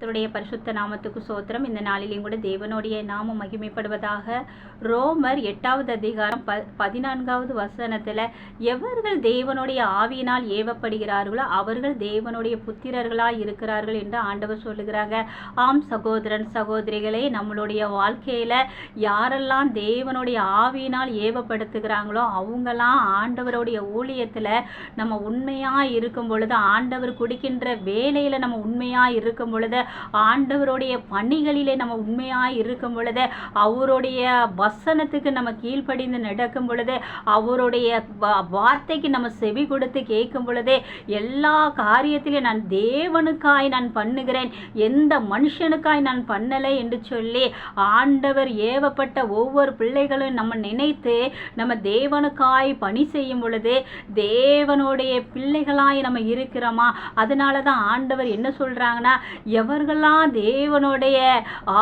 கர்த்தருடைய பரிசுத்த நாமத்துக்கு சோத்திரம். இந்த நாளிலேயும் கூட தேவனுடைய நாமம் மகிமைப்படுவதாக. ரோமர் 8வது அதிகாரம் 14வது வசனத்துல, எவர்கள் தேவனுடைய ஆவியினால் ஏவப்படுகிறார்களோ அவர்கள் தேவனுடைய புத்திரர்களாய் இருக்கிறார்கள் என்று ஆண்டவர் சொல்லுகிறாங்க. ஆம் சகோதரன் சகோதரிகளே, நம்மளுடைய வாழ்க்கையில யாரெல்லாம் தேவனுடைய ஆவியினால் ஏவப்படுத்துகிறாங்களோ அவங்கெல்லாம் ஆண்டவருடைய ஊழியத்துல நம்ம உண்மையா இருக்கும் பொழுது, ஆண்டவர் கொடுக்கின்ற வேலையில நம்ம உண்மையா இருக்கும் பொழுது, ஆண்டவருடைய பணிகளிலே நம்ம உண்மையாய் இருக்கும் பொழுது, அவருடைய வசனத்துக்கு நம்ம கீழ்ப்படிந்து நடக்கும் பொழுது, அவருடைய வார்த்தைக்கு நம்ம செவி கொடுத்து கேட்கும் பொழுது, எல்லா காரியத்திலும் நான் தேவனுக்காய் நான் பண்ணுகிறேன், எந்த மனுஷனுக்காய் நான் பண்ணலை என்று சொல்லி ஆண்டவர் ஏவப்பட்ட ஒவ்வொரு பிள்ளைகளும் நம்ம நினைத்து நம்ம தேவனுக்காய் பணி செய்யும் பொழுது தேவனுடைய பிள்ளைகளாய் நம்ம இருக்கிறோமா? அதனால தான் ஆண்டவர் என்ன சொல்றாங்கன்னா, எவர்களாம் தேவனுடைய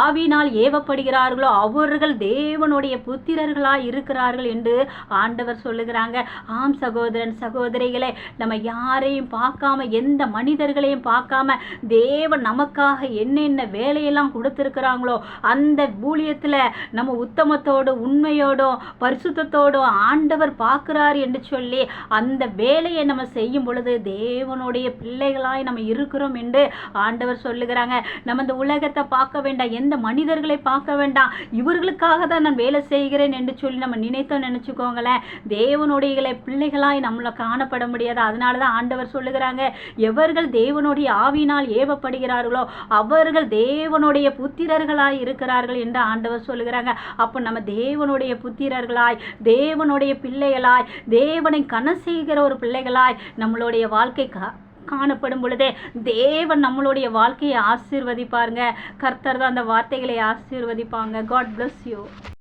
ஆவியினால் ஏவப்படுகிறார்களோ அவர்கள் தேவனுடைய புத்திரர்களாய் இருக்கிறார்கள் என்று ஆண்டவர் சொல்லுகிறாங்க. ஆம் சகோதரன் சகோதரிகளே, நம்ம யாரையும் பார்க்காம, எந்த மனிதர்களையும் பார்க்காம, தேவன் நமக்காக என்னென்ன வேலையெல்லாம் கொடுத்திருக்கிறாங்களோ அந்த ஊழியத்தில் நம்ம உத்தமத்தோடு உண்மையோடும் பரிசுத்தத்தோடும் ஆண்டவர் பார்க்கிறார் என்று சொல்லி அந்த வேலையை நம்ம செய்யும் பொழுது தேவனுடைய பிள்ளைகளாய் நம்ம இருக்கிறோம் என்று ஆண்டவர் சொல்லுகிறாங்க. நம்ம இந்த உலகத்தை பார்க்க வேண்டாம், எந்த மனிதர்களை பார்க்க வேண்டாம், இவர்களுக்காக தான் நான் வேலை செய்கிறேன் என்று சொல்லி நம்ம நினைத்தோம் நினைச்சுக்கோங்களேன், தேவனுடைய பிள்ளைகளாய் நம்மள காணப்பட முடியாது. அதனால தான் ஆண்டவர் சொல்லுகிறாங்க, எவர்கள் தேவனுடைய ஆவியினால் ஏவப்படுகிறார்களோ அவர்கள் தேவனுடைய புத்திரர்களாய் இருக்கிறார்கள் என்று ஆண்டவர் சொல்லுகிறாங்க. அப்போ நம்ம தேவனுடைய புத்திரர்களாய், தேவனுடைய பிள்ளைகளாய், தேவனை கன செய்கிற ஒரு பிள்ளைகளாய் நம்மளுடைய வாழ்க்கை காணப்படும் பொழுதே தேவன் நம்மளுடைய வாழ்க்கையை ஆசீர்வதிப்பாருங்க. கர்த்தர் தான் அந்த வார்த்தைகளை ஆசீர்வதிப்பாங்க. God bless you.